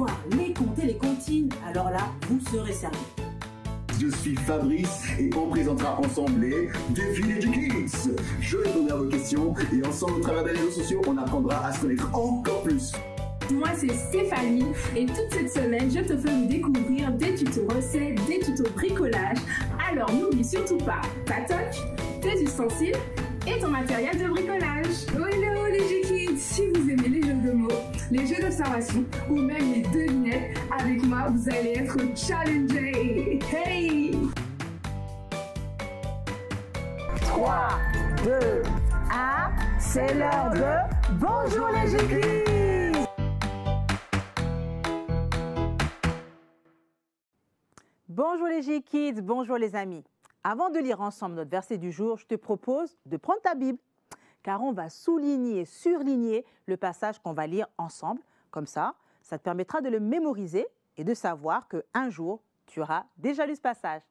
voir les contes et les comptines, alors là, vous serez servis. Je suis Fabrice et on présentera ensemble les défilés du Kids. Je répondrai à vos questions et ensemble, au travers des réseaux sociaux, on apprendra à se connaître encore plus. Moi, c'est Stéphanie et toute cette semaine, je te ferai découvrir des tutos recettes, des tutos bricolage. Alors, n'oublie surtout pas ta toque, tes ustensiles et ton matériel de bricolage. Oh hello les G-Kids! Si vous aimez les jeux de mots, les jeux d'observation ou même les devinettes, avec moi, vous allez être challengés. Hey! 3, 2, 1, c'est l'heure de Bonjour les G-Kids! Bonjour les G-Kids, bonjour les amis. Avant de lire ensemble notre verset du jour, je te propose de prendre ta Bible, car on va souligner et surligner le passage qu'on va lire ensemble. Comme ça te permettra de le mémoriser et de savoir qu'un jour, tu auras déjà lu ce passage.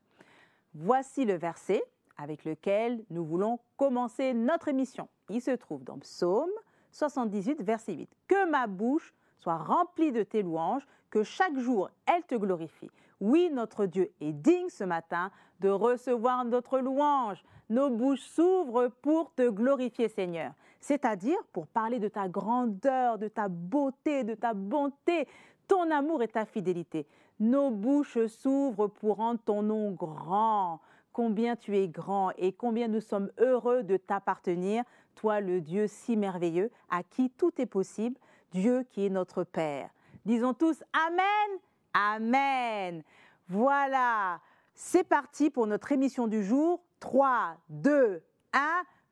Voici le verset avec lequel nous voulons commencer notre émission. Il se trouve dans Psaume 78, verset 8. « Que ma bouche soit remplie de tes louanges, que chaque jour elle te glorifie. Oui, notre Dieu est digne ce matin de recevoir notre louange. Nos bouches s'ouvrent pour te glorifier, Seigneur. » C'est-à-dire pour parler de ta grandeur, de ta beauté, de ta bonté, ton amour et ta fidélité. Nos bouches s'ouvrent pour rendre ton nom grand. Combien tu es grand et combien nous sommes heureux de t'appartenir, toi le Dieu si merveilleux, à qui tout est possible, Dieu qui est notre Père. Disons tous Amen, Amen. Voilà, c'est parti pour notre émission du jour. 3, 2, 1,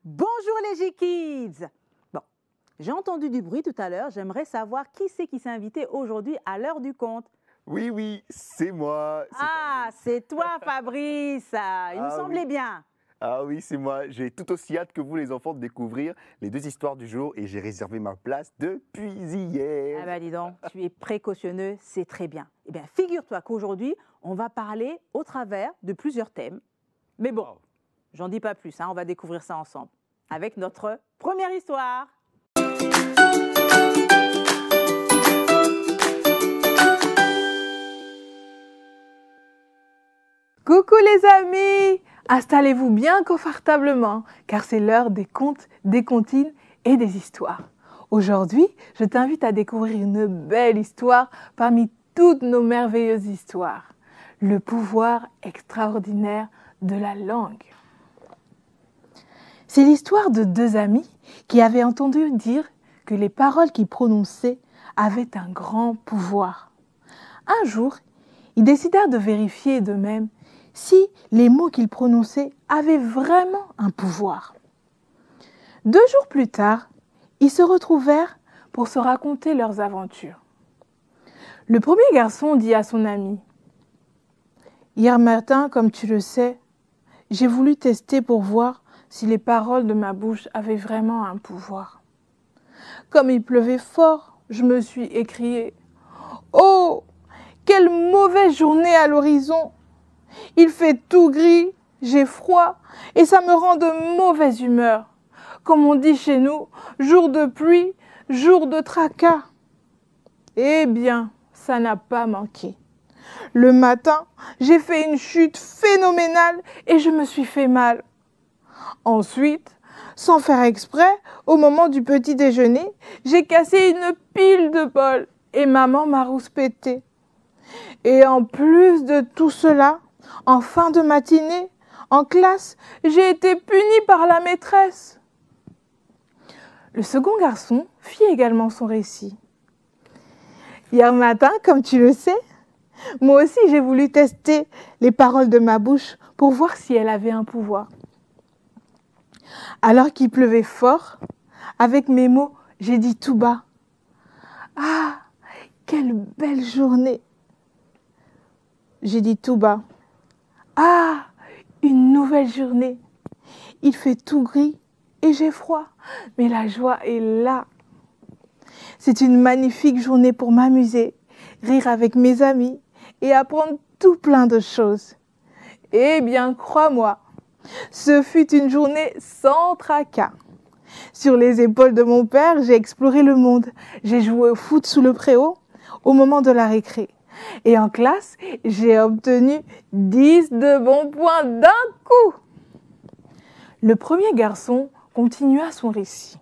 bonjour les G-Kids. Bon, j'ai entendu du bruit tout à l'heure, j'aimerais savoir qui c'est qui s'est invité aujourd'hui à l'heure du conte. Oui, c'est moi. C'est toi Fabrice, il me semblait bien. Ah oui, c'est moi. J'ai tout aussi hâte que vous les enfants de découvrir les deux histoires du jour et j'ai réservé ma place depuis hier. Ah ben dis donc, tu es précautionneux, c'est très bien. Eh bien, figure-toi qu'aujourd'hui, on va parler au travers de plusieurs thèmes. Mais bon, j'en dis pas plus, on va découvrir ça ensemble avec notre première histoire. Coucou les amis! Installez-vous bien confortablement, car c'est l'heure des contes, des comptines et des histoires. Aujourd'hui, je t'invite à découvrir une belle histoire parmi toutes nos merveilleuses histoires. Le pouvoir extraordinaire de la langue. C'est l'histoire de deux amis qui avaient entendu dire que les paroles qu'ils prononçaient avaient un grand pouvoir. Un jour, ils décidèrent de vérifier d'eux-mêmes si les mots qu'ils prononçaient avaient vraiment un pouvoir. 2 jours plus tard, ils se retrouvèrent pour se raconter leurs aventures. Le premier garçon dit à son ami : « Hier matin, comme tu le sais, j'ai voulu tester pour voir si les paroles de ma bouche avaient vraiment un pouvoir. Comme il pleuvait fort, je me suis écrié : « Oh, quelle mauvaise journée à l'horizon ! Il fait tout gris, j'ai froid et ça me rend de mauvaise humeur. Comme on dit chez nous, jour de pluie, jour de tracas. » Eh bien, ça n'a pas manqué. Le matin, j'ai fait une chute phénoménale et je me suis fait mal. Ensuite, sans faire exprès, au moment du petit déjeuner, j'ai cassé une pile de bols et maman m'a rouspété. Et en plus de tout cela, en fin de matinée, en classe, j'ai été punie par la maîtresse. Le second garçon fit également son récit. Hier matin, comme tu le sais, moi aussi j'ai voulu tester les paroles de ma bouche pour voir si elles avaient un pouvoir. Alors qu'il pleuvait fort, avec mes mots, j'ai dit tout bas : « Ah, quelle belle journée !» J'ai dit tout bas : « Ah, une nouvelle journée. Il fait tout gris et j'ai froid, mais la joie est là. C'est une magnifique journée pour m'amuser, rire avec mes amis et apprendre tout plein de choses. Eh bien, crois-moi, ce fut une journée sans tracas. Sur les épaules de mon père, j'ai exploré le monde. J'ai joué au foot sous le préau, au moment de la récré. Et en classe, j'ai obtenu 10 de bons points d'un coup. Le premier garçon continua son récit.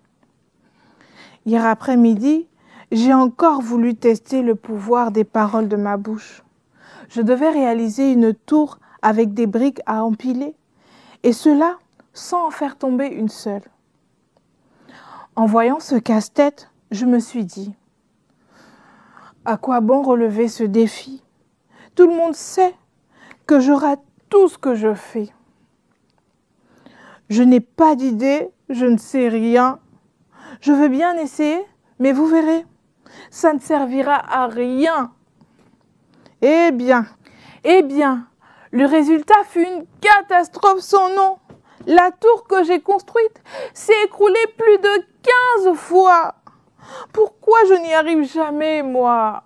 Hier après-midi, j'ai encore voulu tester le pouvoir des paroles de ma bouche. Je devais réaliser une tour avec des briques à empiler, et cela sans en faire tomber une seule. En voyant ce casse-tête, je me suis dit, à quoi bon relever ce défi? Tout le monde sait que je rate tout ce que je fais. Je n'ai pas d'idée, je ne sais rien. Je veux bien essayer, mais vous verrez, ça ne servira à rien. Eh bien, le résultat fut une catastrophe sans nom. La tour que j'ai construite s'est écroulée plus de 15 fois. Pourquoi je n'y arrive jamais, moi?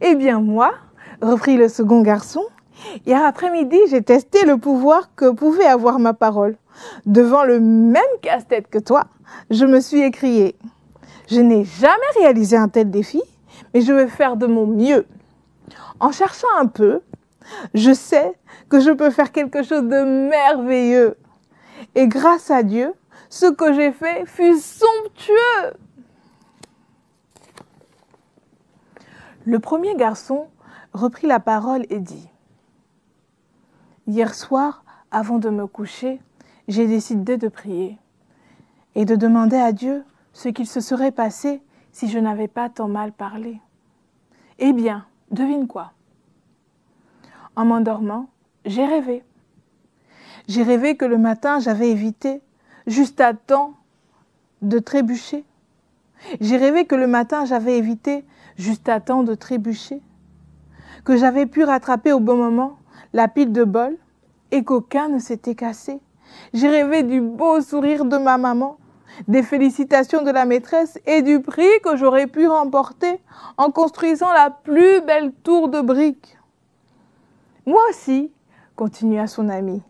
Eh bien, moi, reprit le second garçon, hier après-midi, j'ai testé le pouvoir que pouvait avoir ma parole. Devant le même casse-tête que toi, je me suis écriée. Je n'ai jamais réalisé un tel défi, mais je vais faire de mon mieux. En cherchant un peu, je sais que je peux faire quelque chose de merveilleux. Et grâce à Dieu, ce que j'ai fait fut somptueux. Le premier garçon reprit la parole et dit « Hier soir, avant de me coucher, j'ai décidé de prier et de demander à Dieu ce qu'il se serait passé si je n'avais pas tant mal parlé. Eh bien, devine quoi? En m'endormant, j'ai rêvé. J'ai rêvé que le matin, j'avais évité, juste à temps, de trébucher. J'ai rêvé que le matin, j'avais évité, juste à temps, de trébucher. Que j'avais pu rattraper au bon moment la pile de bol et qu'aucun ne s'était cassé. J'ai rêvé du beau sourire de ma maman, des félicitations de la maîtresse et du prix que j'aurais pu remporter en construisant la plus belle tour de briques. Moi aussi, continua son ami.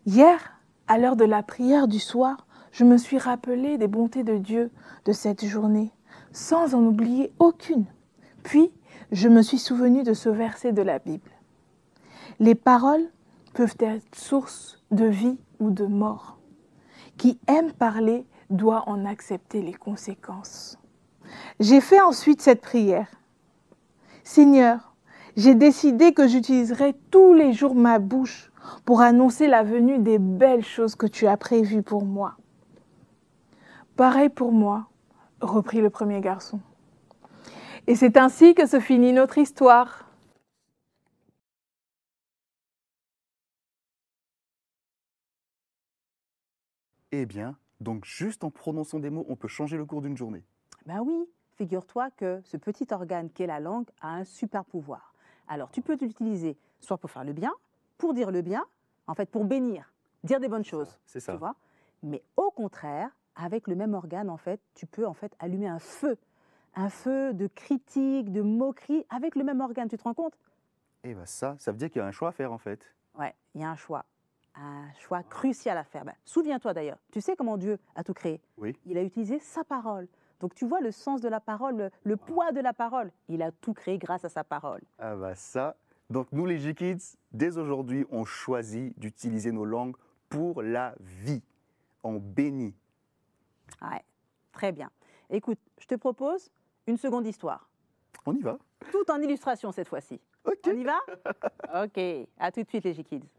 Hier, à l'heure de la prière du soir, je me suis rappelé des bontés de Dieu de cette journée, sans en oublier aucune. Puis, je me suis souvenu de ce verset de la Bible. Les paroles peuvent être source de vie ou de mort. Qui aime parler doit en accepter les conséquences. J'ai fait ensuite cette prière. Seigneur, j'ai décidé que j'utiliserai tous les jours ma bouche pour annoncer la venue des belles choses que tu as prévues pour moi. Pareil pour moi, reprit le premier garçon. Et c'est ainsi que se finit notre histoire. Eh bien, donc juste en prononçant des mots, on peut changer le cours d'une journée. Ben oui, figure-toi que ce petit organe qu'est la langue a un super pouvoir. Alors, tu peux l'utiliser soit pour faire le bien, pour dire le bien, en fait, pour bénir, dire des bonnes choses. C'est ça. Tu vois? Mais au contraire, avec le même organe, en fait, tu peux en fait allumer un feu de critique, de moquerie, avec le même organe. Tu te rends compte? Eh bien ça veut dire qu'il y a un choix à faire en fait. Ouais, il y a un choix crucial à faire. Ben, souviens-toi d'ailleurs, tu sais comment Dieu a tout créé? Oui. Il a utilisé sa parole. Donc tu vois le sens de la parole, le poids de la parole. Il a tout créé grâce à sa parole. Ah bah ça. Donc nous les J-Kids, dès aujourd'hui, on choisit d'utiliser nos langues pour la vie. On bénit. Ouais, très bien. Écoute, je te propose une seconde histoire. On y va. Tout en illustration cette fois-ci. Ok. On y va? Ok, à tout de suite les J-Kids.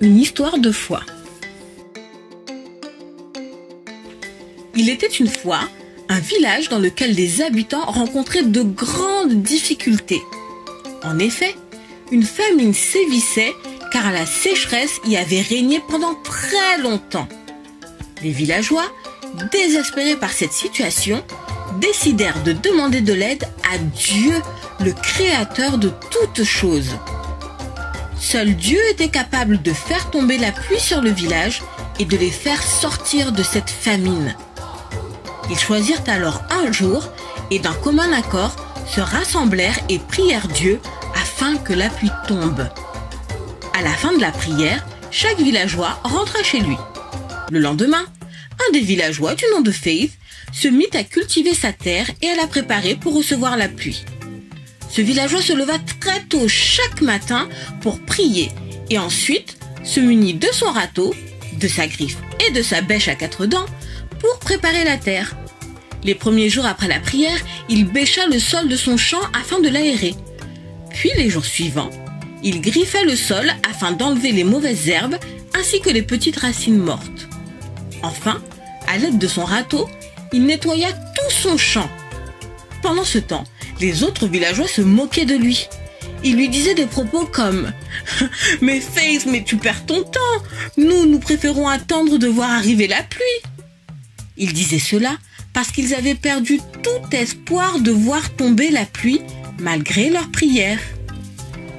Une histoire de foi. Il était une fois un village dans lequel les habitants rencontraient de grandes difficultés. En effet, une famine sévissait car la sécheresse y avait régné pendant très longtemps. Les villageois, désespérés par cette situation, décidèrent de demander de l'aide à Dieu, le créateur de toutes choses. Seul Dieu était capable de faire tomber la pluie sur le village et de les faire sortir de cette famine. Ils choisirent alors un jour et d'un commun accord se rassemblèrent et prièrent Dieu afin que la pluie tombe. À la fin de la prière, chaque villageois rentra chez lui. Le lendemain, un des villageois du nom de Faith se mit à cultiver sa terre et à la préparer pour recevoir la pluie. Ce villageois se leva très tôt chaque matin pour prier et ensuite se munit de son râteau, de sa griffe et de sa bêche à 4 dents pour préparer la terre. Les premiers jours après la prière, il bêcha le sol de son champ afin de l'aérer. Puis les jours suivants, il griffait le sol afin d'enlever les mauvaises herbes ainsi que les petites racines mortes. Enfin, à l'aide de son râteau, il nettoya tout son champ. Pendant ce temps, les autres villageois se moquaient de lui. Ils lui disaient des propos comme « Mais Faith, mais tu perds ton temps. Nous préférons attendre de voir arriver la pluie. » Ils disaient cela parce qu'ils avaient perdu tout espoir de voir tomber la pluie malgré leurs prières.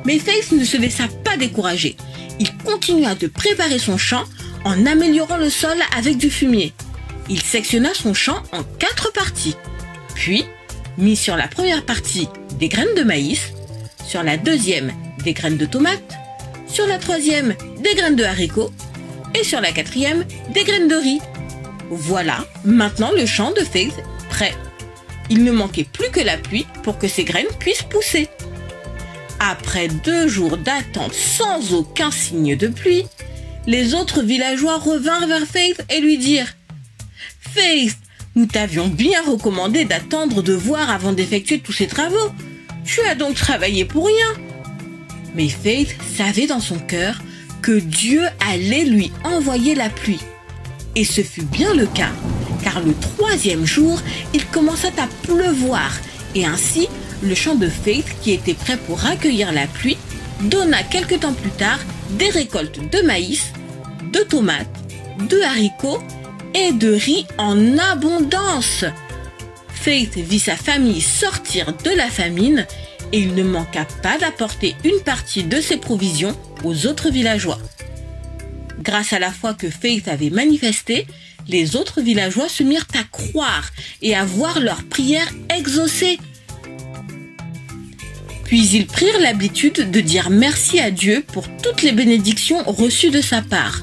Mais Faith ne se laissa pas décourager. Il continua de préparer son champ en améliorant le sol avec du fumier. Il sectionna son champ en 4 parties. Puis, mit sur la première partie des graines de maïs, sur la deuxième des graines de tomates, sur la troisième des graines de haricots et sur la quatrième des graines de riz. Voilà, maintenant le champ de Faith prêt. Il ne manquait plus que la pluie pour que ces graines puissent pousser. Après 2 jours d'attente sans aucun signe de pluie, les autres villageois revinrent vers Faith et lui dirent « Faith, nous t'avions bien recommandé d'attendre de voir avant d'effectuer tous ces travaux. Tu as donc travaillé pour rien. » Mais Faith savait dans son cœur que Dieu allait lui envoyer la pluie. Et ce fut bien le cas, car le 3e jour, il commença à pleuvoir, et ainsi, le champ de Faith, qui était prêt pour accueillir la pluie, donna quelque temps plus tard des récoltes de maïs, de tomates, de haricots et de riz en abondance. Faith vit sa famille sortir de la famine et il ne manqua pas d'apporter une partie de ses provisions aux autres villageois. Grâce à la foi que Faith avait manifestée, les autres villageois se mirent à croire et à voir leurs prières exaucées. Puis ils prirent l'habitude de dire merci à Dieu pour toutes les bénédictions reçues de sa part.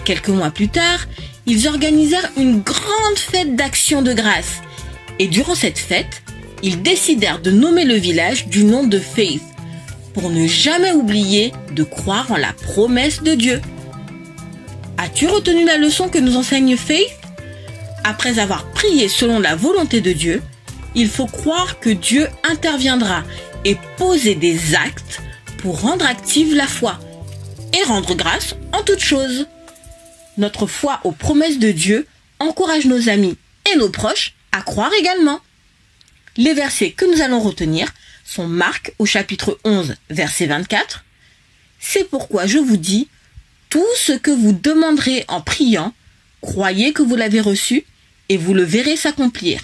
Quelques mois plus tard, ils organisèrent une grande fête d'action de grâce. Et durant cette fête, ils décidèrent de nommer le village du nom de Faith, pour ne jamais oublier de croire en la promesse de Dieu. As-tu retenu la leçon que nous enseigne Faith? Après avoir prié selon la volonté de Dieu, il faut croire que Dieu interviendra et poser des actes pour rendre active la foi et rendre grâce en toutes choses. Notre foi aux promesses de Dieu encourage nos amis et nos proches à croire également. Les versets que nous allons retenir sont Marc au chapitre 11, verset 24. C'est pourquoi je vous dis, tout ce que vous demanderez en priant, croyez que vous l'avez reçu et vous le verrez s'accomplir.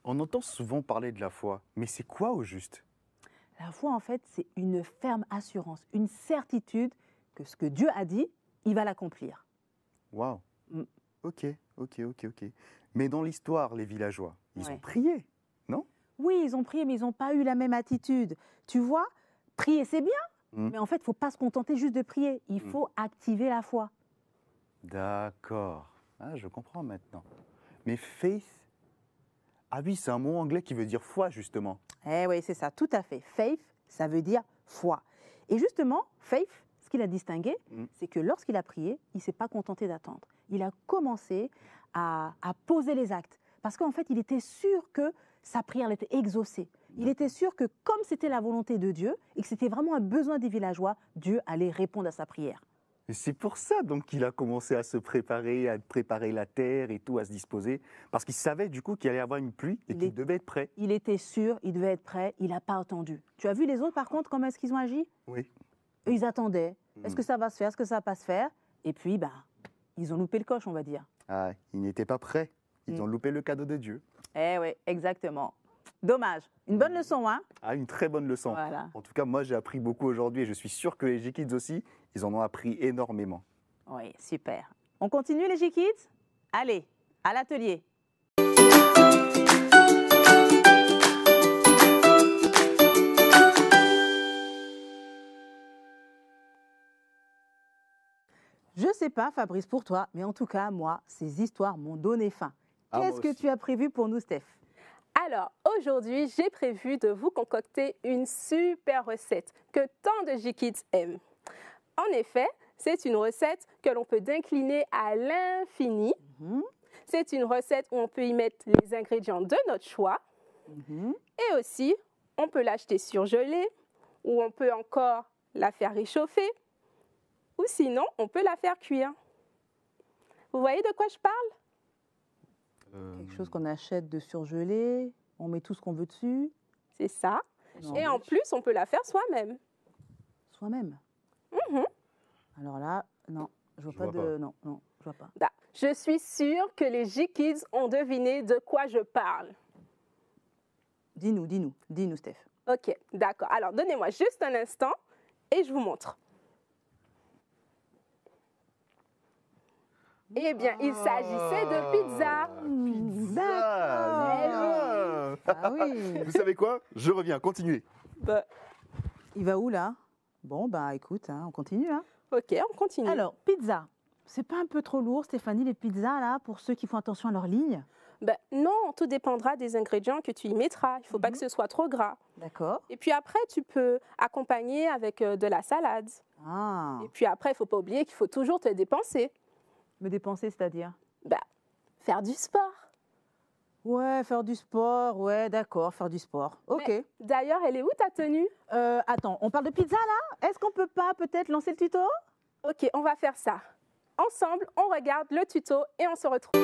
On entend souvent parler de la foi, mais c'est quoi au juste? La foi, en fait, c'est une ferme assurance, une certitude que ce que Dieu a dit, il va l'accomplir. Waouh. Ok. Mais dans l'histoire, les villageois, ils ont prié, non? Oui, ils ont prié, mais ils n'ont pas eu la même attitude. Tu vois, prier, c'est bien, mais en fait, il ne faut pas se contenter juste de prier. Il faut activer la foi. D'accord. Ah, je comprends maintenant. Mais faith, ah oui, c'est un mot anglais qui veut dire foi, justement. Eh oui, c'est ça, tout à fait. Faith, ça veut dire foi. Et justement, faith, ce qu'il a distingué, c'est que lorsqu'il a prié, il ne s'est pas contenté d'attendre. Il a commencé à poser les actes. Parce qu'en fait, il était sûr que sa prière était exaucée. Il était sûr que comme c'était la volonté de Dieu et que c'était vraiment un besoin des villageois, Dieu allait répondre à sa prière. Et c'est pour ça donc qu'il a commencé à se préparer, à préparer la terre et tout, à se disposer. Parce qu'il savait du coup qu'il allait y avoir une pluie et qu'il devait être prêt. Il était sûr, il devait être prêt, il n'a pas attendu. Tu as vu les autres par contre, comment est-ce qu'ils ont agi? Oui. Eux, ils attendaient. Est-ce que ça va se faire? Est-ce que ça va pas se faire? Et puis, ben, ils ont loupé le coche, on va dire. Ah, ils n'étaient pas prêts. Ils ont loupé le cadeau de Dieu. Eh oui, exactement. Dommage. Une bonne leçon, hein? Ah, une très bonne leçon. Voilà. En tout cas, moi, j'ai appris beaucoup aujourd'hui et je suis sûr que les J-Kids aussi, ils en ont appris énormément. Oui, super. On continue, les J-Kids? Allez, à l'atelier. Je ne sais pas, Fabrice, pour toi, mais en tout cas, moi, ces histoires m'ont donné faim. Ah, Qu'est-ce moi que aussi. tu as prévu pour nous, Steph? Alors, aujourd'hui, j'ai prévu de vous concocter une super recette que tant de J-Kids aiment. En effet, c'est une recette que l'on peut décliner à l'infini. C'est une recette où on peut y mettre les ingrédients de notre choix. Et aussi, on peut l'acheter surgelée, ou on peut encore la faire réchauffer, ou sinon, on peut la faire cuire. Vous voyez de quoi je parle? Quelque chose qu'on achète de surgelé, on met tout ce qu'on veut dessus. C'est ça. Non. Et en plus, on peut la faire soi-même. Soi-même. Alors là, non, je vois pas de... Non, non, je vois pas. Bah, je suis sûre que les J-Kids ont deviné de quoi je parle. Dis-nous, Steph. Ok, d'accord. Alors, donnez-moi juste un instant et je vous montre. Eh bien, il s'agissait de pizza. D'accord. Ah oui. Vous savez quoi? Je reviens, continuez. Bah, Il va où, là? Bon, bah écoute, hein, on continue. Hein. ok, on continue. Alors, pizza. C'est pas un peu trop lourd, Stéphanie, les pizzas, là, pour ceux qui font attention à leur ligne? Ben, non, tout dépendra des ingrédients que tu y mettras. Il ne faut pas que ce soit trop gras. D'accord. Et puis après, tu peux accompagner avec de la salade. Ah, Et puis après, il ne faut pas oublier qu'il faut toujours te dépenser. me dépenser, c'est-à-dire? Ben, faire du sport. Ouais, faire du sport, ouais, d'accord, faire du sport. Ok. Mais d'ailleurs, elle est où ta tenue? Attends, on parle de pizza, là? Est-ce qu'on peut pas peut-être lancer le tuto? Ok, on va faire ça. Ensemble, on regarde le tuto et on se retrouve.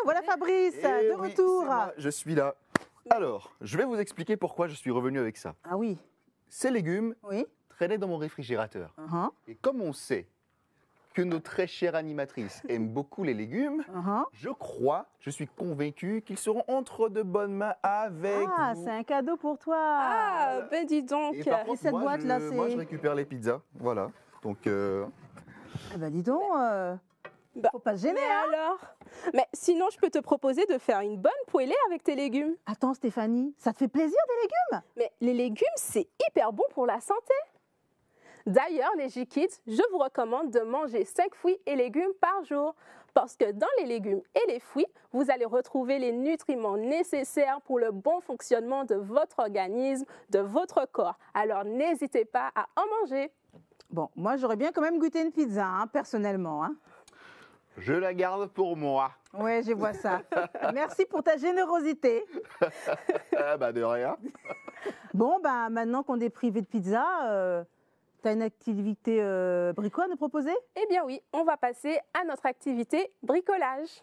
Voilà Fabrice, Eh de oui, retour. c'est moi, je suis là. Alors, je vais vous expliquer pourquoi je suis revenu avec ça. Ah oui, Ces légumes oui. traînaient dans mon réfrigérateur. Uh-huh, Et comme on sait que nos très chères animatrices aiment beaucoup les légumes, uh-huh. je suis convaincu qu'ils seront entre de bonnes mains avec Ah, vous. c'est un cadeau pour toi. Ah, ben dis donc. Et par contre, cette moi, boîte-là, moi, c'est- je récupère les pizzas. Voilà. Donc, Eh ben dis donc, Faut pas se gêner, hein. Alors? Mais sinon, je peux te proposer de faire une bonne poêlée avec tes légumes. Attends, Stéphanie, ça te fait plaisir des légumes? Mais les légumes, c'est hyper bon pour la santé. D'ailleurs, les J-Kids, je vous recommande de manger 5 fruits et légumes par jour. Parce que dans les légumes et les fruits, vous allez retrouver les nutriments nécessaires pour le bon fonctionnement de votre organisme, de votre corps. Alors, n'hésitez pas à en manger. Bon, moi, j'aurais bien quand même goûté une pizza, hein, personnellement. Hein. Je la garde pour moi. Ouais, je vois ça. Merci pour ta générosité. Bah de rien. Bon, bah, maintenant qu'on est privé de pizza, tu as une activité brico à nous proposer? Eh bien oui, on va passer à notre activité bricolage.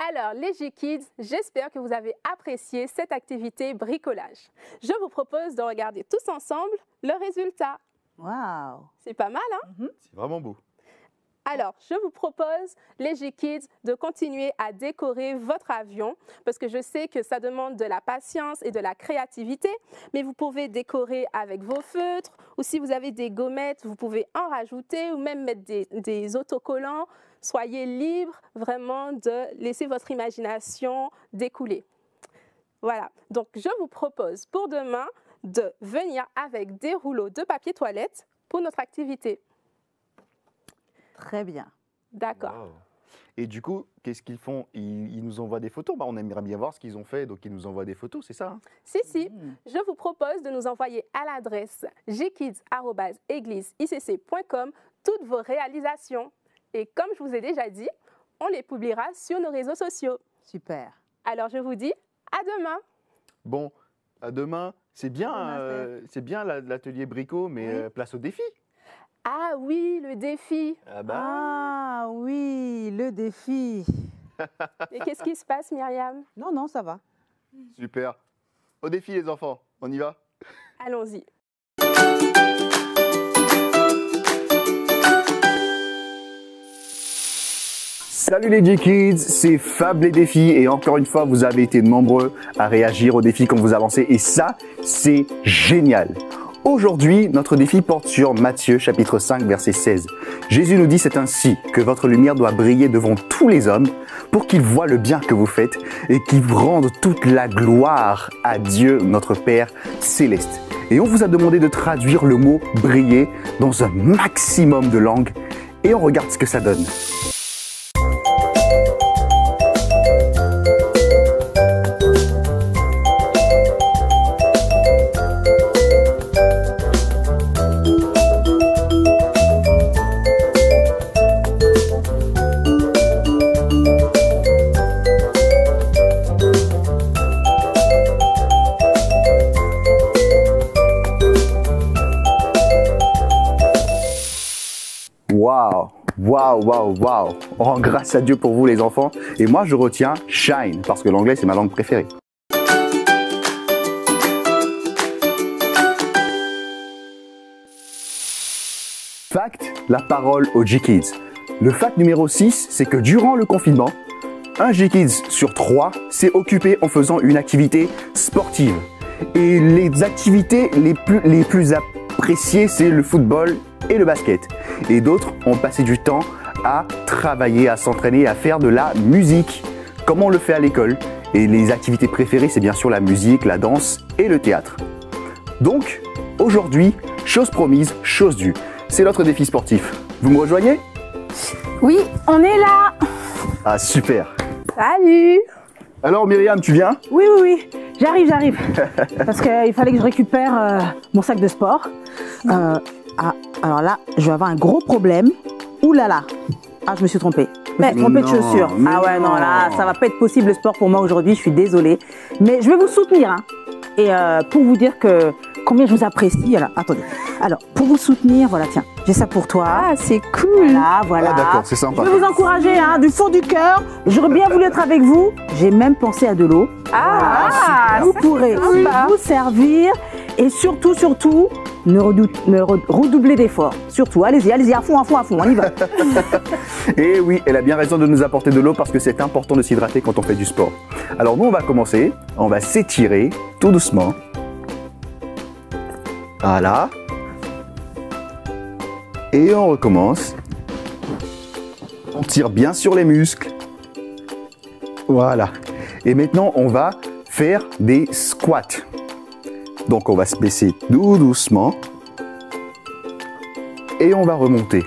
Alors, les J-Kids, j'espère que vous avez apprécié cette activité bricolage. Je vous propose de regarder tous ensemble le résultat. Waouh! C'est pas mal, hein? C'est vraiment beau. Alors, je vous propose, les J-Kids, de continuer à décorer votre avion parce que je sais que ça demande de la patience et de la créativité, mais vous pouvez décorer avec vos feutres ou si vous avez des gommettes, vous pouvez en rajouter ou même mettre des autocollants. Soyez libre vraiment de laisser votre imagination découler. Voilà, donc je vous propose pour demain de venir avec des rouleaux de papier toilette pour notre activité. Très bien. D'accord. Wow. Et du coup, qu'est-ce qu'ils font? Ils nous envoient des photos. On aimerait bien voir ce qu'ils ont fait, donc ils nous envoient des photos, c'est ça, hein? Si. Je vous propose de nous envoyer à l'adresse jkids@égliseicc.com toutes vos réalisations. Et comme je vous ai déjà dit, on les publiera sur nos réseaux sociaux. Super. Alors je vous dis à demain. Bon, à demain. C'est bien l'atelier Brico, mais place au défi. Ah oui, le défi. Ah oui, le défi. Et qu'est-ce qui se passe, Myriam? Non, ça va. Super. Au défi, les enfants. On y va? Allons-y. Salut les J-Kids, c'est Fab les défis et encore une fois, vous avez été nombreux à réagir aux défis qu'on vous a lancés et ça, c'est génial. Aujourd'hui, notre défi porte sur Matthieu chapitre 5 verset 16. Jésus nous dit c'est ainsi que votre lumière doit briller devant tous les hommes pour qu'ils voient le bien que vous faites et qu'ils rendent toute la gloire à Dieu notre Père céleste. Et on vous a demandé de traduire le mot briller dans un maximum de langues. Et on regarde ce que ça donne. Waouh, waouh, waouh, waouh. On rend grâce à Dieu pour vous les enfants. Et moi je retiens shine parce que l'anglais c'est ma langue préférée. Fact, la parole aux G-Kids. Le fact numéro 6, c'est que durant le confinement, un G-Kids sur 3 s'est occupé en faisant une activité sportive. Et les activités les plus appréciées, c'est le football et le basket. Et d'autres ont passé du temps à travailler, à s'entraîner, à faire de la musique, comme on le fait à l'école. Et les activités préférées, c'est bien sûr la musique, la danse et le théâtre. Donc, aujourd'hui, chose promise, chose due. C'est notre défi sportif. Vous me rejoignez? Oui, on est là. Ah, super. Salut. Alors Myriam, tu viens? Oui, oui, oui, j'arrive. Parce qu'il fallait que je récupère mon sac de sport. Alors là, je vais avoir un gros problème. Ouh là là. Ah, je me suis trompée. Je me suis trompée de chaussures. Ah ouais, non, là, ça va pas être possible le sport pour moi aujourd'hui. Je suis désolée. Mais je vais vous soutenir. Hein. Et pour vous dire que combien je vous apprécie. Alors, attendez. Alors, pour vous soutenir, voilà, tiens, j'ai ça pour toi. Ah, c'est cool. Voilà. Ah d'accord, c'est sympa. Je vais vous encourager, hein, du fond du cœur. J'aurais bien voulu être avec vous. J'ai même pensé à de l'eau. Ah, Vous pourrez vous servir. Et surtout, ne redoublez d'efforts. Surtout, allez-y, à fond, on y va. Et oui, elle a bien raison de nous apporter de l'eau parce que c'est important de s'hydrater quand on fait du sport. Alors nous, on va commencer. On va s'étirer tout doucement. Voilà. Et on recommence. On tire bien sur les muscles. Voilà. Et maintenant, on va faire des squats. Donc, on va se baisser tout doucement. Et on va remonter.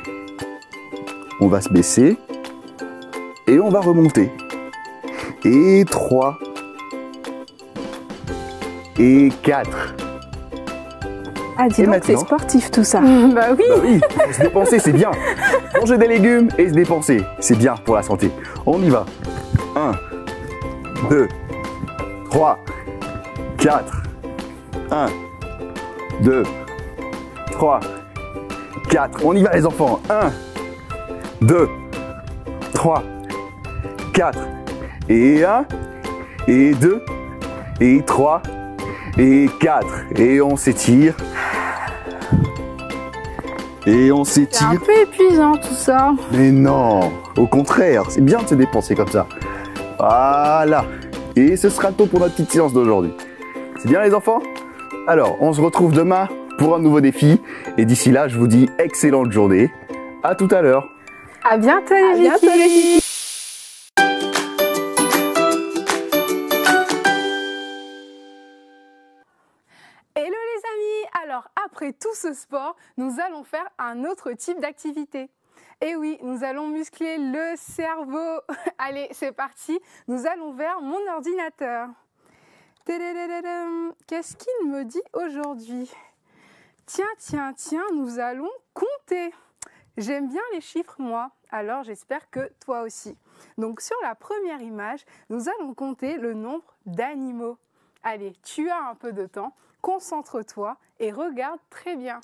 On va se baisser. Et on va remonter. Et 3. Et 4. Ah, dis donc, c'est sportif tout ça. Bah oui. Bah oui, se dépenser, c'est bien. Manger des légumes et se dépenser, c'est bien pour la santé. On y va. 1, 2, 3, 4. 1, 2, 3, 4. On y va les enfants. 1, 2, 3, 4. Et 1, et 2, et 3, et 4. Et on s'étire. Et on C'est s'étire. un peu épuisant tout ça. Mais non, au contraire, c'est bien de se dépenser comme ça. Voilà. Et ce sera tout pour notre petite séance d'aujourd'hui. C'est bien les enfants? Alors, on se retrouve demain pour un nouveau défi. Et d'ici là, je vous dis excellente journée. À tout à l'heure. À bientôt les filles. Hello les amis. Alors après tout ce sport, nous allons faire un autre type d'activité. Et oui, nous allons muscler le cerveau. Allez, c'est parti. Nous allons vers mon ordinateur. Qu'est-ce qu'il me dit aujourd'hui? Tiens, nous allons compter. J'aime bien les chiffres, moi. Alors, j'espère que toi aussi. Donc, sur la première image, nous allons compter le nombre d'animaux. Allez, tu as un peu de temps. Concentre-toi et regarde très bien.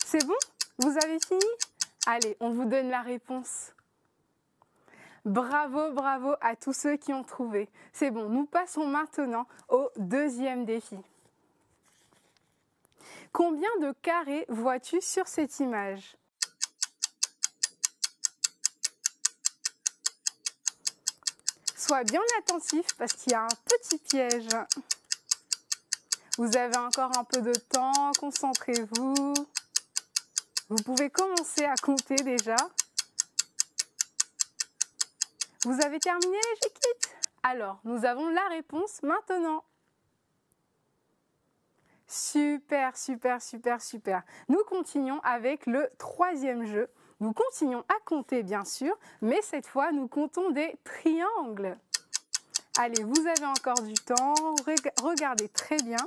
C'est bon? Vous avez fini? Allez, on vous donne la réponse. Bravo, bravo à tous ceux qui ont trouvé. C'est bon, nous passons maintenant au deuxième défi. Combien de carrés vois-tu sur cette image? Sois bien attentif parce qu'il y a un petit piège. Vous avez encore un peu de temps, concentrez-vous. Vous pouvez commencer à compter déjà. Vous avez terminé les G-Kids? Alors, nous avons la réponse maintenant. Super, super, super, super. Nous continuons avec le troisième jeu. Nous continuons à compter, bien sûr, mais cette fois, nous comptons des triangles. Allez, vous avez encore du temps. Regardez très bien.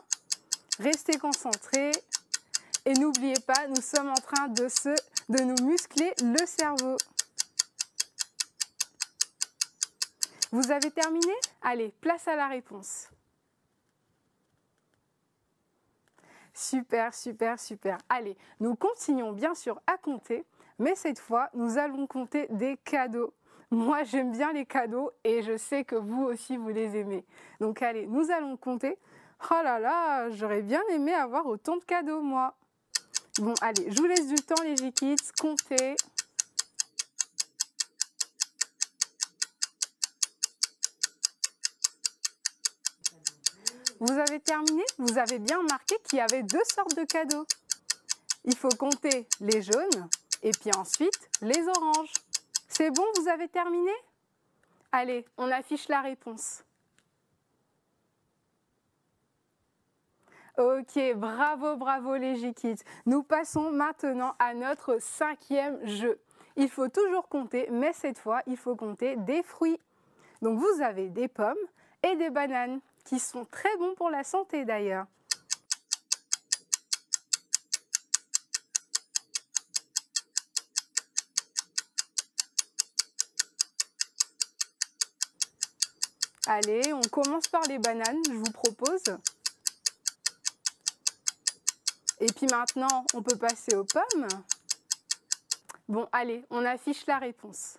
Restez concentrés. Et n'oubliez pas, nous sommes en train de nous muscler le cerveau. Vous avez terminé? Allez, place à la réponse. Super, super, super. Allez, nous continuons bien sûr à compter, mais cette fois, nous allons compter des cadeaux. Moi, j'aime bien les cadeaux et je sais que vous aussi, vous les aimez. Donc allez, nous allons compter. Oh là là, j'aurais bien aimé avoir autant de cadeaux, moi. Bon, allez, je vous laisse du temps, les G-Kids, comptez. Vous avez terminé? Vous avez bien remarqué qu'il y avait deux sortes de cadeaux. Il faut compter les jaunes et puis ensuite les oranges. C'est bon, vous avez terminé? Allez, on affiche la réponse. Ok, bravo, bravo les G-Kids. Nous passons maintenant à notre cinquième jeu. Il faut toujours compter, mais cette fois, il faut compter des fruits. Donc vous avez des pommes et des bananes, qui sont très bons pour la santé d'ailleurs. Allez, on commence par les bananes, je vous propose. Et puis maintenant, on peut passer aux pommes. Bon, allez, on affiche la réponse.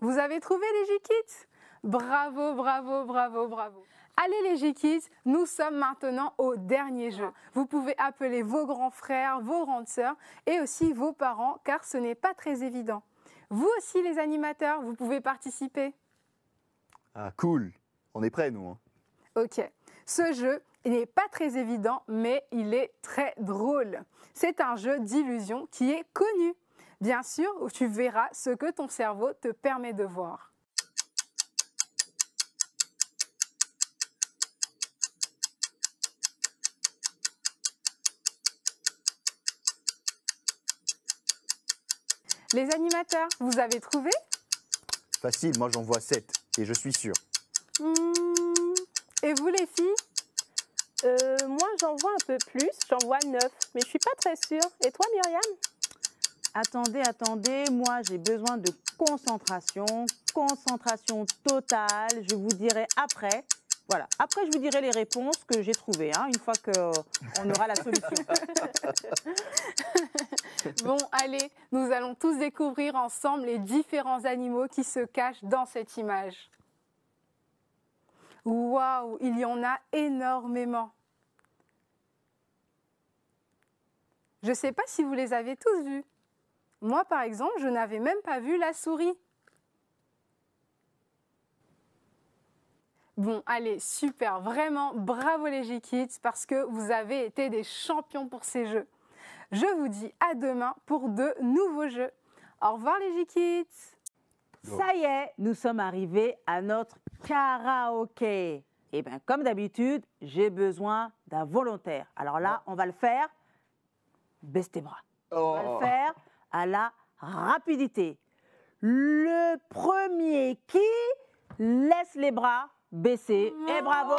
Vous avez trouvé les G-Kids? Bravo, bravo, bravo, bravo. Allez les G-Kids, nous sommes maintenant au dernier jeu. Vous pouvez appeler vos grands frères, vos grandes sœurs et aussi vos parents car ce n'est pas très évident. Vous aussi les animateurs, vous pouvez participer. Ah cool, on est prêts nous. Hein. Ok, ce jeu n'est pas très évident mais il est très drôle. C'est un jeu d'illusion qui est connu. Bien sûr, tu verras ce que ton cerveau te permet de voir. Les animateurs, vous avez trouvé? Facile, moi j'en vois 7 et je suis sûr. Et vous les filles? Moi j'en vois un peu plus, j'en vois 9, mais je suis pas très sûre. Et toi Myriam? Attendez, attendez, moi j'ai besoin de concentration, concentration totale, je vous dirai après. Voilà, après je vous dirai les réponses que j'ai trouvées, hein, une fois qu'on aura la solution. Bon, allez, nous allons tous découvrir ensemble les différents animaux qui se cachent dans cette image. Waouh, il y en a énormément. Je ne sais pas si vous les avez tous vus. Moi, par exemple, je n'avais même pas vu la souris. Bon, allez, super, vraiment, bravo les G-Kids parce que vous avez été des champions pour ces jeux. Je vous dis à demain pour de nouveaux jeux. Au revoir les G-Kids. Ça y est, nous sommes arrivés à notre karaoké. Et bien, comme d'habitude, j'ai besoin d'un volontaire. Alors là, on va le faire. Baisse tes bras. On va le faire à la rapidité. Le premier qui laisse les bras baissés. Et bravo,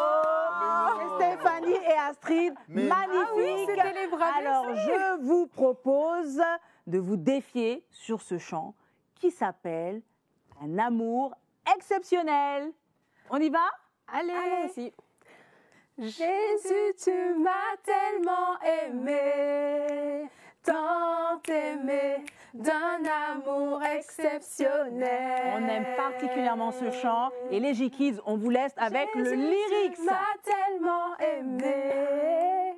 Stéphanie et Astrid. Magnifique. Ah oui, c'était les bras Alors, baissés. je vous propose de vous défier sur ce chant qui s'appelle Un amour exceptionnel. On y va? Allez, Allons-y. Jésus, tu m'as tellement aimé, tant aimé, d'un amour exceptionnel. On aime particulièrement ce chant. Et les G-Kids, on vous laisse avec le lyrics. Tu m'as tellement aimé.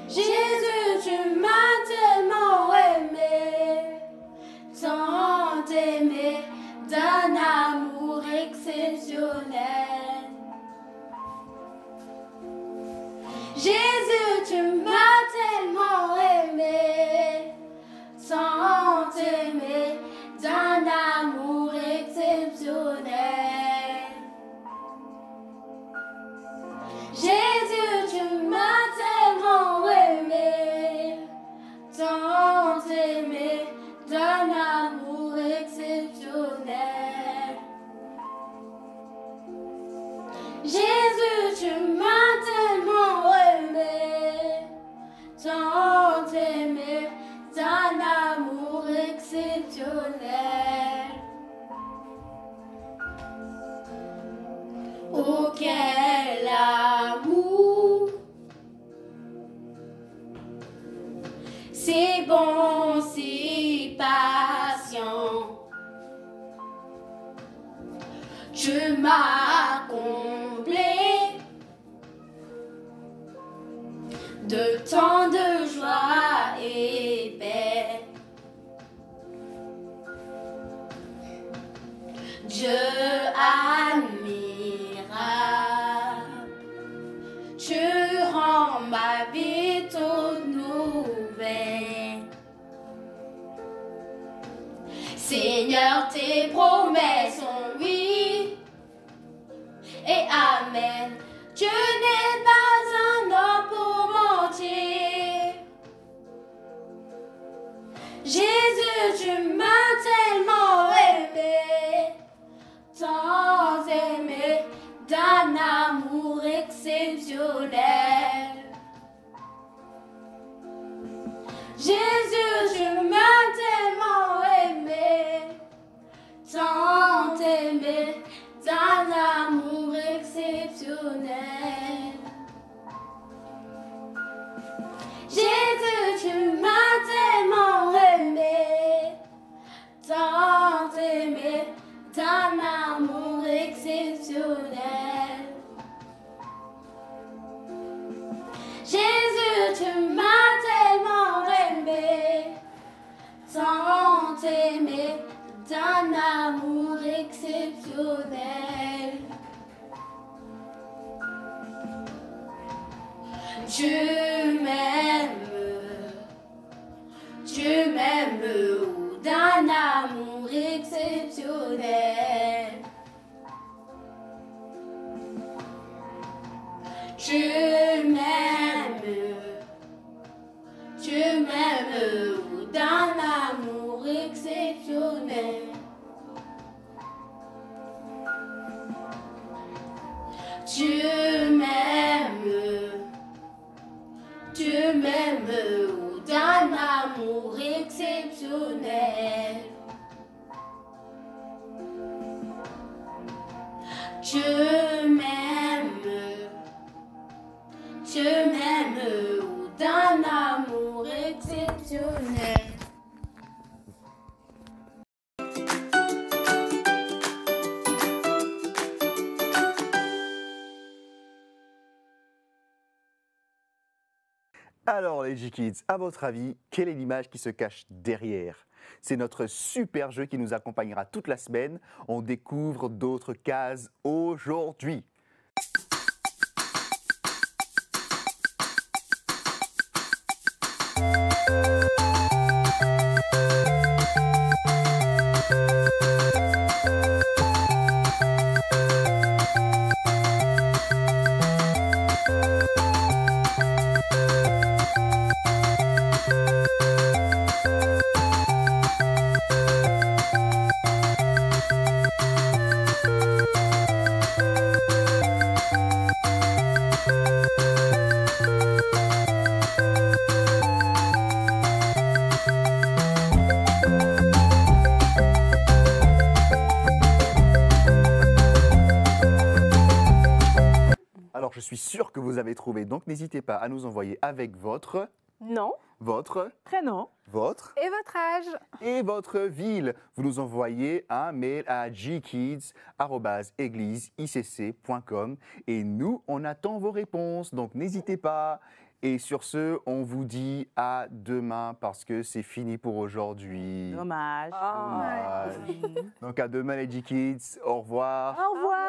Jésus, tu m'as tellement aimé, tant aimé, d'un amour exceptionnel. Jésus, tu m'as tellement aimé, tant aimé, d'un amour exceptionnel. Jésus, tu m'as tellement aimé, tant aimé, d'un amour exceptionnel. Jésus, tu m'as tellement aimé, tant aimé, d'un amour exceptionnel. Oh, quel amour! C'est bon, si patient. Tu m'as comblé de tant de joie et paix. Dieu admirable, tu rends ma vie toute nouvelle. Seigneur, tes promesses sont oui et amen. Tu n'es pas un homme pour mentir. Jésus, tu m'as tellement aimé, tant aimé, d'un amour exceptionnel. Jésus, tu m'as tellement aimé, tant aimé, d'un amour exceptionnel. Jésus, tu m'as tellement aimé, tant aimé, d'un amour exceptionnel. Jésus, tu m'as tellement aimé, tant aimé, d'un amour exceptionnel. Tu m'aimes d'un amour exceptionnel. Tu m'aimes d'un amour exceptionnel. Tu m'aimes d'un amour exceptionnel. Tu m'aimes d'un amour exceptionnel. Alors les G-Kids, à votre avis, quelle est l'image qui se cache derrière? C'est notre super jeu qui nous accompagnera toute la semaine. On découvre d'autres cases aujourd'hui. Alors, je suis sûr que vous avez trouvé, donc n'hésitez pas à nous envoyer avec votre nom, votre prénom, votre Et votre âge? et votre ville. Vous nous envoyez un mail à gkids@égliseicc.com et nous, on attend vos réponses. Donc, n'hésitez pas. Et sur ce, on vous dit à demain parce que c'est fini pour aujourd'hui. Dommage. Dommage. Donc à demain les G-Kids. Au revoir. Au revoir.